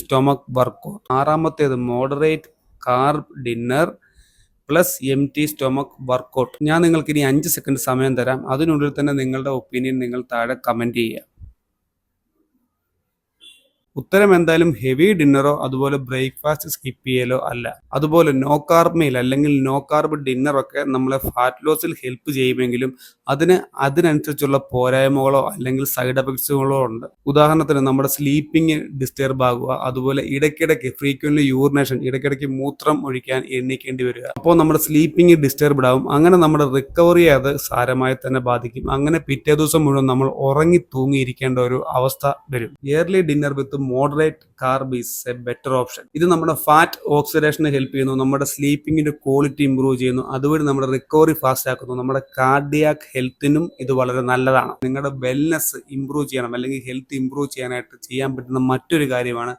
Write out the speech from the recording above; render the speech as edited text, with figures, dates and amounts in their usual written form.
Stomach workout. ആറാമത്തേത് moderate carb dinner plus stomach workout. ഞാൻ നിങ്ങൾക്ക് ഇനി 5 സെക്കൻഡ് സമയം തരാം. അതിനുള്ളിൽ തന്നെ നിങ്ങളുടെ ഒപ്പീനിയൻ നിങ്ങൾ താഴെ കമന്റ് ചെയ്യുക. ഉത്തരം എന്തായാലും ഹെവി ഡിന്നറോ അതുപോലെ ബ്രേക്ക്ഫാസ്റ്റ് സ്കിപ്പ് ചെയ്യലോ അല്ല. അതുപോലെ നോ കാർബ് മീൽ അല്ലെങ്കിൽ നോ കാർബ് ഡിന്നറൊക്കെ നമ്മളെ ഫാറ്റ് ലോസിൽ ഹെൽപ്പ് ചെയ്യുമെങ്കിലും അതിനനുസരിച്ചുള്ള പോരായ്മകളോ അല്ലെങ്കിൽ സൈഡ് എഫക്ട്സുകളോ ഉണ്ട്. ഉദാഹരണത്തിന് നമ്മുടെ സ്ലീപ്പിംഗ് ഡിസ്റ്റർബ് ആകുക, അതുപോലെ ഇടയ്ക്കിടയ്ക്ക് ഫ്രീക്വന്റ് യൂറിനേഷൻ, ഇടയ്ക്കിടയ്ക്ക് മൂത്രം ഒഴിക്കാൻ എണ്ണിക്കേണ്ടി വരിക. അപ്പോൾ നമ്മുടെ സ്ലീപ്പിംഗ് ഡിസ്റ്റർബ്ഡ് ആവും. അങ്ങനെ നമ്മുടെ റിക്കവറിയെ അത് സാരമായി തന്നെ ബാധിക്കും. അങ്ങനെ പിറ്റേ ദിവസം മുഴുവൻ നമ്മൾ ഉറങ്ങി തൂങ്ങിയിരിക്കേണ്ട ഒരു അവസ്ഥ വരും. Yearly dinner with moderate carb is A better option. ഇത് നമ്മുടെ ഫാറ്റ് ഓക്സിഡേഷന് ഹെൽപ്പ് ചെയ്യുന്നു, നമ്മുടെ സ്ലീപ്പിംഗിന്റെ ക്വാളിറ്റി ഇംപ്രൂവ് ചെയ്യുന്നു, അതുവഴി നമ്മുടെ റിക്കവറി ഫാസ്റ്റ് ആക്കുന്നു, നമ്മുടെ കാർഡിയാക് ഹെൽത്തിനും ഇത് വളരെ നല്ലതാണ്. നിങ്ങളുടെ വെൽനെസ് ഇംപ്രൂവ് ചെയ്യണം അല്ലെങ്കിൽ ഹെൽത്ത് ഇംപ്രൂവ് ചെയ്യാനായിട്ട് ചെയ്യാൻ പറ്റുന്ന മറ്റൊരു കാര്യമാണ്